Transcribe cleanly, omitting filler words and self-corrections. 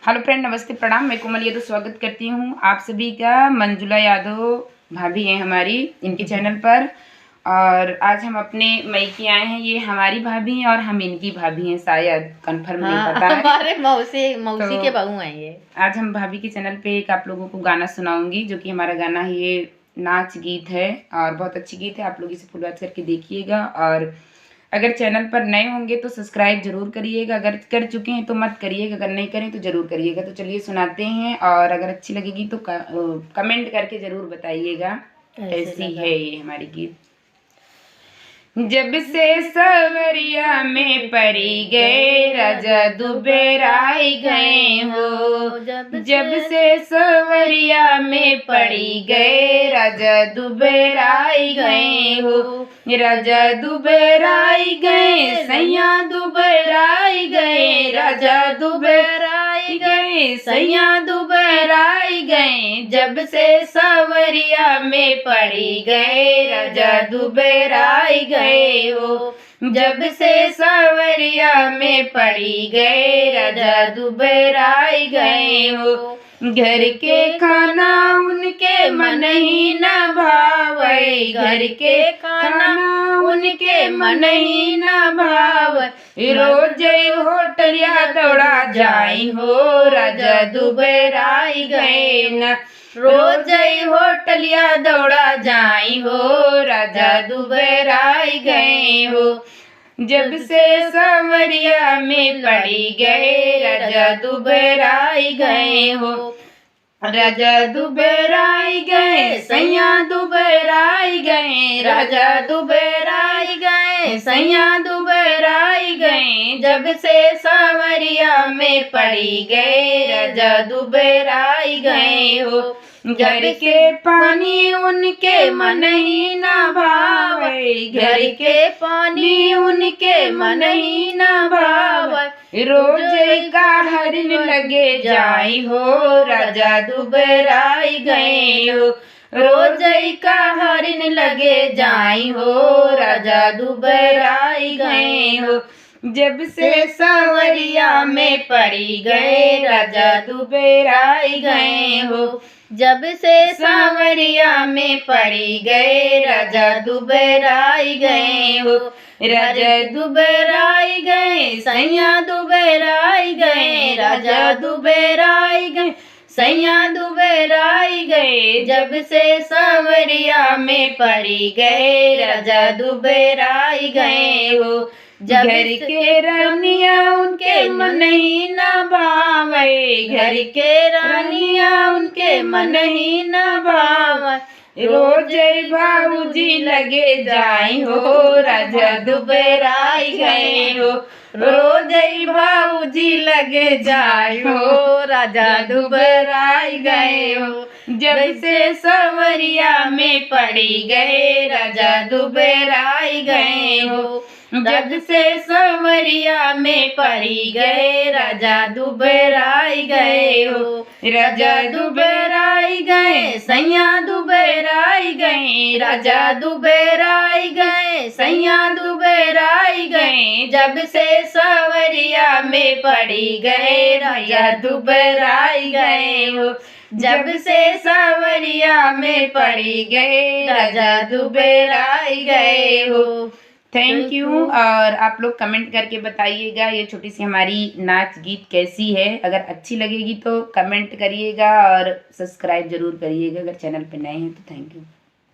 Hello friend, नमस्ते, प्रणाम। मैं कोमल यादव स्वागत करती हूँ आप सभी का। मंजुला यादव भाभी हैं हमारी, इनके चैनल पर। और आज हम अपने मैके आए हैं। ये हमारी भाभी हैं और हम इनकी भाभी हैं, शायद कंफर्म नहीं पता है। हमारे मौसी तो के बहू हैं ये। आज हम भाभी के चैनल पे एक आप लोगों को गाना सुनाऊंगी, जो कि हमारा गाना है, ये नाच गीत है और बहुत अच्छी गीत है। आप लोग इसे फुल वॉच करके देखिएगा। और अगर चैनल पर नए होंगे तो सब्सक्राइब जरूर करिएगा। अगर कर चुके हैं तो मत करिएगा, अगर नहीं करें तो ज़रूर करिएगा। तो चलिए सुनाते हैं, और अगर अच्छी लगेगी तो कमेंट करके ज़रूर बताइएगा कैसी है ये हमारी गीत। जब से सवरिया में परी गए, राजा दुबेराई गए हो। जब से सवरिया में पड़ी गए, राजा दुबेराई गए हो। राजा दुबेराई गए, सैया दुबेराई गए, राजा दुबेराई गए, सैया दुबेराई गए। जब से सवरिया में पड़ी गए, राजा दुबेराई गए हो। जब से सवरिया में पड़ी गए, राजा दुबेराई गए हो। घर के खाना उनके मन ही न भावे, घर के खाना उनके मन ही न भावे। रोज होटलिया दौड़ा जाई हो, राजा दुबेराई गए न। रोज होटलिया दौड़ा जाई हो, राजा दुबेराई गए हो। जब से सवरिया में पड़ी गए, राजा दुबेराई गए हो। राजा दुबेराई गए, सैया दुबेराई गए, राजा दुबेराई गए, सैया दुबेराई गए। जब से सवरिया में पड़ी गए, राजा दुबेराई गए हो। घर के पानी उनके मन ही न भावे, घर के पानी उनके मन ही न भावे। रोज का हरिन लगे जाई हो, राजा दुबेराई गए हो। रोज का हरिन लगे जाई हो, राजा दुबेराई गए हो। जब से सवरिया में पड़ी गए, राजा दुबेराई गए हो। जब से सावरिया में पड़ी गए, राजा दुबेराई गए हो। राजा दुबेराई गए, सैया दुबेराई गए, राजा दुबेराई गए, सैया दुबेराई गए। जब से सावरिया में पड़ी गए, राजा दुबेराई गए हो। घर के रानिया उनके मन ही न भावे, घर के रानिया उनके मन ही न भावे। रोज भाऊजी लगे जाई हो, राजा दुबेराई गए हो। रोज भाऊजी लगे जाई हो, राजा दुबेराई गए हो। जब से सवरिया में पड़ी गए, राजा दुबेराई गए हो। जब से सवरिया में पड़ी गए, राजा दुबेराई गए हो। राजा दुबेराई गए, सैया दुबेराई गए, राजा दुबेराई गए, सैया दुबेराई गए। जब से सवरिया में पड़ी गए, राजा दुबेराई गए हो। जब से सवरिया में पड़ी गए, राजा दुबेराई गए हो। Thank you. और आप लोग कमेंट करके बताइएगा ये छोटी सी हमारी नाच गीत कैसी है। अगर अच्छी लगेगी तो कमेंट करिएगा और सब्सक्राइब जरूर करिएगा अगर चैनल पे नए हैं तो। Thank you.